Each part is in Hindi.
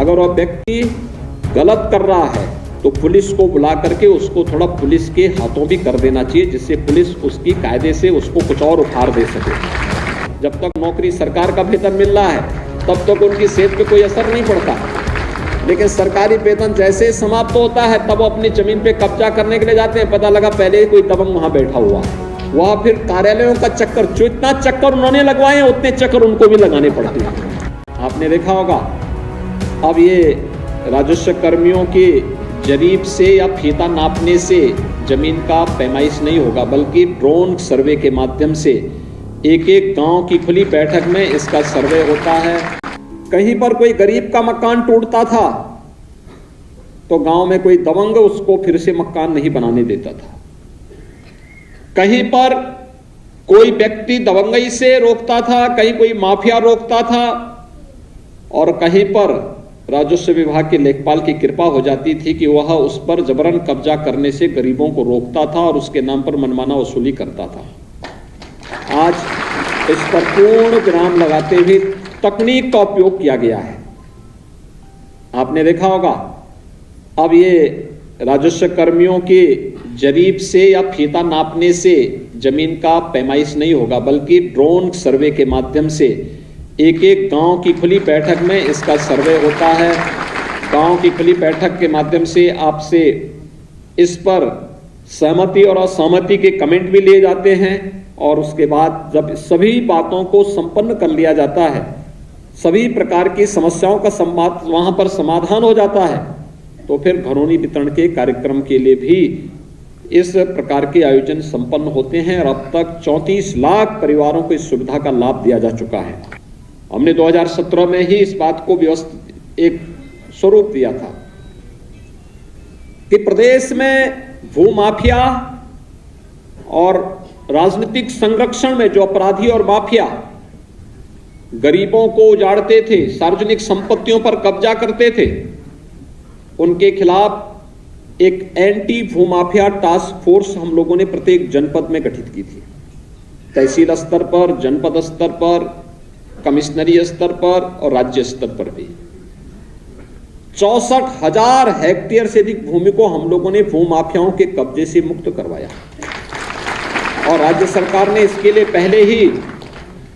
अगर वह व्यक्ति गलत कर रहा है तो पुलिस को बुला करके उसको थोड़ा पुलिस के हाथों भी कर देना चाहिए, जिससे पुलिस उसकी कायदे से उसको कुछ और उखाड़ दे सके। जब तक नौकरी सरकार का वेतन मिल रहा है तब तक उनकी सेहत पे कोई असर नहीं पड़ता, लेकिन सरकारी वेतन जैसे समाप्त होता है तब वो अपनी जमीन पे कब्जा करने के लिए जाते हैं। पता लगा पहले कोई दबंग वहां बैठा हुआ है, वह फिर कार्यालयों का चक्कर, जो इतना चक्कर उन्होंने लगवाए हैं उतने चक्कर उनको भी लगाने पड़ते हैं। आपने देखा होगा अब ये राजस्व कर्मियों के जरीब से या फीता नापने से जमीन का पैमाइश नहीं होगा, बल्कि ड्रोन सर्वे के माध्यम से एक एक गांव की खुली बैठक में इसका सर्वे होता है। कहीं पर कोई गरीब का मकान टूटता था तो गांव में कोई दबंग उसको फिर से मकान नहीं बनाने देता था। कहीं पर कोई व्यक्ति दबंगई से रोकता था, कहीं कोई माफिया रोकता था, और कहीं पर राजस्व विभाग के लेखपाल की कृपा हो जाती थी कि वह उस पर जबरन कब्जा करने से गरीबों को रोकता था और उसके नाम पर मनमाना वसूली करता था। आज इस पर पूर्ण विराम लगाते हुए तकनीक का उपयोग किया गया है। आपने देखा होगा अब ये राजस्व कर्मियों के जरीब से या फीता नापने से जमीन का पैमाइश नहीं होगा, बल्कि ड्रोन सर्वे के माध्यम से एक एक गांव की खुली बैठक में इसका सर्वे होता है। गांव की खुली बैठक के माध्यम से आपसे इस पर सहमति और असहमति के कमेंट भी लिए जाते हैं, और उसके बाद जब सभी बातों को संपन्न कर लिया जाता है, सभी प्रकार की समस्याओं का वहां पर समाधान हो जाता है, तो फिर घरौनी वितरण के कार्यक्रम के लिए भी इस प्रकार के आयोजन संपन्न होते हैं। और अब तक 34 लाख परिवारों को इस सुविधा का लाभ दिया जा चुका है। हमने 2017 में ही इस बात को व्यवस्थित एक स्वरूप दिया था कि प्रदेश में भूमाफिया और राजनीतिक संरक्षण में जो अपराधी और माफिया गरीबों को उजाड़ते थे, सार्वजनिक संपत्तियों पर कब्जा करते थे, उनके खिलाफ एक एंटी भूमाफिया टास्क फोर्स हम लोगों ने प्रत्येक जनपद में गठित की थी। तहसील स्तर पर, जनपद स्तर पर, कमिश्नरी स्तर पर और राज्य स्तर पर भी 64,000 हेक्टेयर से अधिक भूमि को हम लोगों ने भूमाफियाओं के कब्जे से मुक्त करवाया। और राज्य सरकार ने इसके लिए पहले ही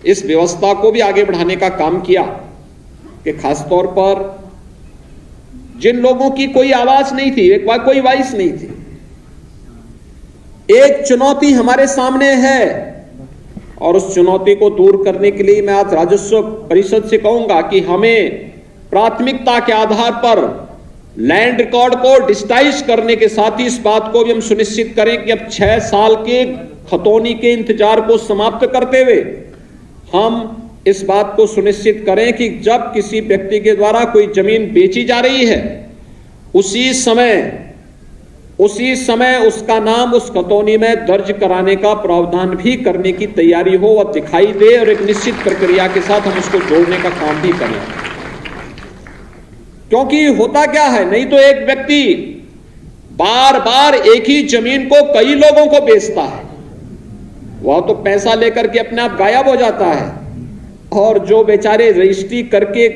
इस व्यवस्था को भी आगे बढ़ाने का काम किया कि खासतौर पर जिन लोगों की कोई आवाज नहीं थी, एक बार कोई वॉइस नहीं थी, एक चुनौती हमारे सामने है, और उस चुनौती को दूर करने के लिए मैं आज राजस्व परिषद से कहूंगा कि हमें प्राथमिकता के आधार पर लैंड रिकॉर्ड को डिजिटाइज करने के साथ ही इस बात को भी हम सुनिश्चित करें कि अब 6 साल के खतौनी के इंतजार को समाप्त करते हुए हम इस बात को सुनिश्चित करें कि जब किसी व्यक्ति के द्वारा कोई जमीन बेची जा रही है उसी समय उसका नाम उस खतौनी में दर्ज कराने का प्रावधान भी करने की तैयारी हो और दिखाई दे, और एक निश्चित प्रक्रिया के साथ हम उसको जोड़ने का काम भी करें। क्योंकि होता क्या है, नहीं तो एक व्यक्ति बार बार एक ही जमीन को कई लोगों को बेचता है, वह तो पैसा लेकर के अपने आप गायब हो जाता है, और जो बेचारे रजिस्ट्री करके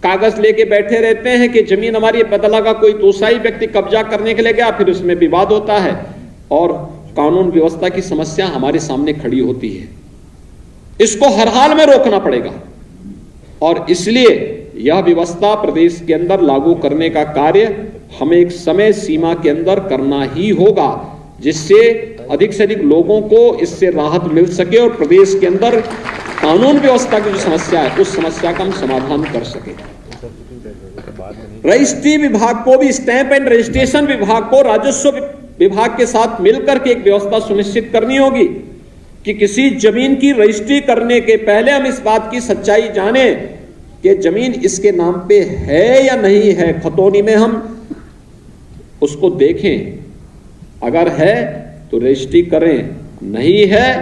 कागज लेके बैठे रहते हैं कि जमीन हमारी, पता लगा कोई दूसरा ही व्यक्ति कब्जा करने के लिए गया, फिर उसमें विवाद होता है और कानून व्यवस्था की समस्या हमारे सामने खड़ी होती है। इसको हर हाल में रोकना पड़ेगा, और इसलिए यह व्यवस्था प्रदेश के अंदर लागू करने का कार्य हमें एक समय सीमा के अंदर करना ही होगा, जिससे अधिक से अधिक लोगों को इससे राहत मिल सके और प्रदेश के अंदर कानून व्यवस्था की जो समस्या है उस समस्या का हम समाधान कर सके। रजिस्ट्री विभाग को भी, स्टैंप एंड रजिस्ट्रेशन विभाग को राजस्व विभाग के साथ मिलकर के एक व्यवस्था सुनिश्चित करनी होगी कि किसी जमीन की रजिस्ट्री करने के पहले हम इस बात की सच्चाई जाने कि जमीन इसके नाम पे है या नहीं है। खतौनी में हम उसको देखें, अगर है तो रजिस्ट्री करें, नहीं है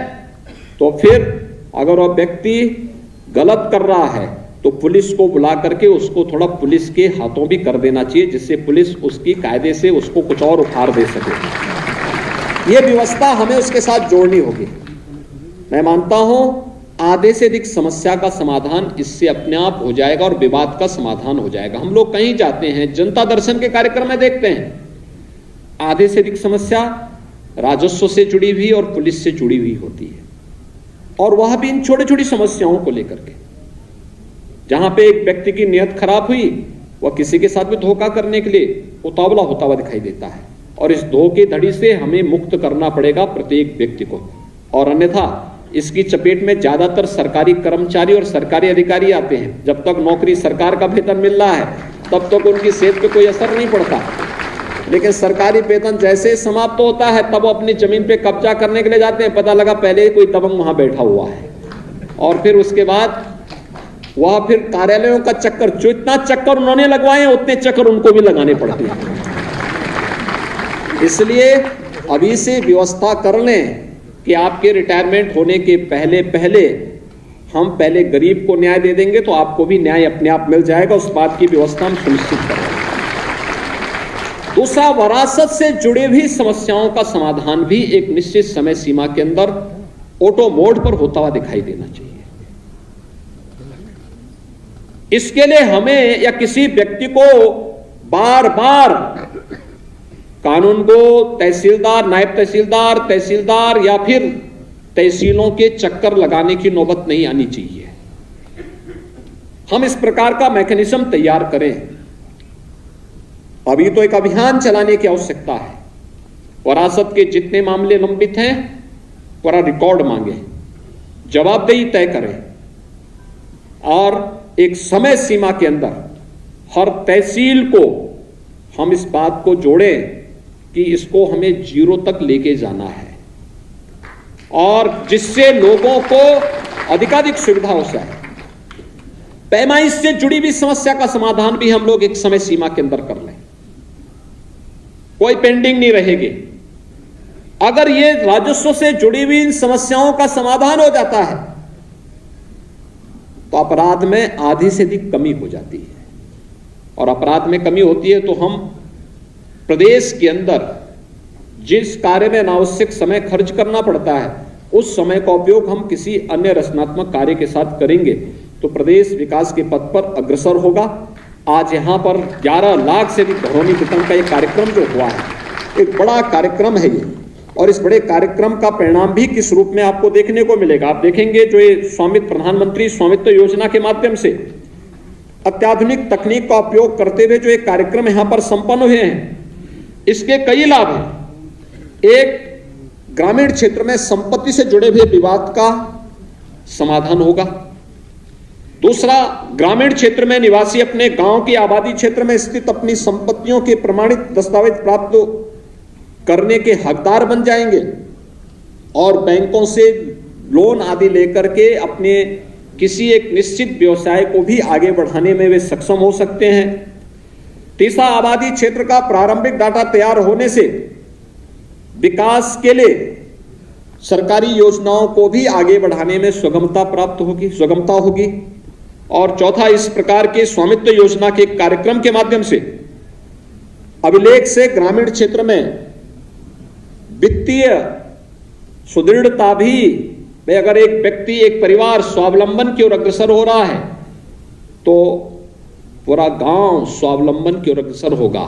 तो फिर अगर वह व्यक्ति गलत कर रहा है तो पुलिस को बुला करके उसको थोड़ा पुलिस के हाथों भी कर देना चाहिए, जिससे पुलिस उसकी कायदे से उसको कुछ और उखाड़ दे सके। यह व्यवस्था हमें उसके साथ जोड़नी होगी। मैं मानता हूं आधे से अधिक समस्या का समाधान इससे अपने आप हो जाएगा और विवाद का समाधान हो जाएगा। हम लोग कहीं जाते हैं, जनता दर्शन के कार्यक्रम में देखते हैं, आधे से अधिक समस्या राजस्व से जुड़ी हुई और पुलिस से जुड़ी हुई होती है, और वह भी इन छोटी छोटी समस्याओं को लेकर के। जहां पे एक व्यक्ति की नियत खराब हुई, वह किसी के साथ भी धोखा करने के लिए उतावला होता हुआ दिखाई देता है, और इस धोखे धड़ी से हमें मुक्त करना पड़ेगा प्रत्येक व्यक्ति को। और अन्यथा इसकी चपेट में ज्यादातर सरकारी कर्मचारी और सरकारी अधिकारी आते हैं। जब तक नौकरी सरकार का वेतन मिल रहा है तब तक उनकी सेहत पे कोई असर नहीं पड़ता, लेकिन सरकारी वेतन जैसे समाप्त होता है तब वो अपनी जमीन पे कब्जा करने के लिए जाते हैं। पता लगा पहले कोई दबंग वहां बैठा हुआ है, और फिर उसके बाद वह फिर कार्यालयों का चक्कर, जो इतना चक्कर उन्होंने लगवाए हैं उतने चक्कर उनको भी लगाने पड़ते हैं। इसलिए अभी से व्यवस्था कर लें कि आपके रिटायरमेंट होने के पहले पहले हम पहले गरीब को न्याय दे देंगे तो आपको भी न्याय अपने आप मिल जाएगा। उस बात की व्यवस्था हम सुनिश्चित करेंगे। दूसरा, वरासत से जुड़ी हुई समस्याओं का समाधान भी एक निश्चित समय सीमा के अंदर ऑटो मोड पर होता हुआ दिखाई देना चाहिए। इसके लिए हमें या किसी व्यक्ति को बार बार कानून को तहसीलदार, नायब तहसीलदार, तहसीलदार या फिर तहसीलों के चक्कर लगाने की नौबत नहीं आनी चाहिए। हम इस प्रकार का मैकेनिज्म तैयार करें। अभी तो एक अभियान चलाने की आवश्यकता है। वरासत के जितने मामले लंबित हैं पूरा रिकॉर्ड मांगे, जवाबदेही तय करें, और एक समय सीमा के अंदर हर तहसील को हम इस बात को जोड़ें कि इसको हमें जीरो तक लेके जाना है, और जिससे लोगों को अधिकाधिक सुविधा हो सके। पैमाइश से जुड़ी हुई समस्या का समाधान भी हम लोग एक समय सीमा के अंदर कर लें, कोई पेंडिंग नहीं रहेगी। अगर ये राजस्व से जुड़ी हुई इन समस्याओं का समाधान हो जाता है तो अपराध में आधी से अधिक कमी हो जाती है, और अपराध में कमी होती है तो हम प्रदेश के अंदर जिस कार्य में अनावश्यक समय खर्च करना पड़ता है उस समय का उपयोग हम किसी अन्य रचनात्मक कार्य के साथ करेंगे तो प्रदेश विकास के पथ पर अग्रसर होगा। आज यहां पर 11 लाख से अधिक घरौनी वितरण का एक कार्यक्रम जो हुआ है, एक बड़ा कार्यक्रम है ये, और इस बड़े कार्यक्रम का परिणाम भी किस रूप में आपको देखने को मिलेगा। आप देखेंगे जो ये स्वामित्व, प्रधानमंत्री स्वामित्व योजना के माध्यम से अत्याधुनिक तकनीक का उपयोग करते हुए जो एक कार्यक्रम यहां पर संपन्न हुए हैं, इसके कई लाभ हैं। एक, ग्रामीण क्षेत्र में संपत्ति से जुड़े हुए विवाद का समाधान होगा। दूसरा, ग्रामीण क्षेत्र में निवासी अपने गांव की आबादी क्षेत्र में स्थित अपनी संपत्तियों के प्रमाणित दस्तावेज प्राप्त करने के हकदार बन जाएंगे, और बैंकों से लोन आदि लेकर के अपने किसी एक निश्चित व्यवसाय को भी आगे बढ़ाने में वे सक्षम हो सकते हैं। तीसरा, आबादी क्षेत्र का प्रारंभिक डाटा तैयार होने से विकास के लिए सरकारी योजनाओं को भी आगे बढ़ाने में सुगमता होगी। और चौथा, इस प्रकार के स्वामित्व योजना के कार्यक्रम के माध्यम से अभिलेख से ग्रामीण क्षेत्र में वित्तीय सुदृढ़ता भी, अगर एक व्यक्ति, एक परिवार स्वावलंबन की ओर अग्रसर हो रहा है तो पूरा गांव स्वावलंबन की ओर अग्रसर होगा।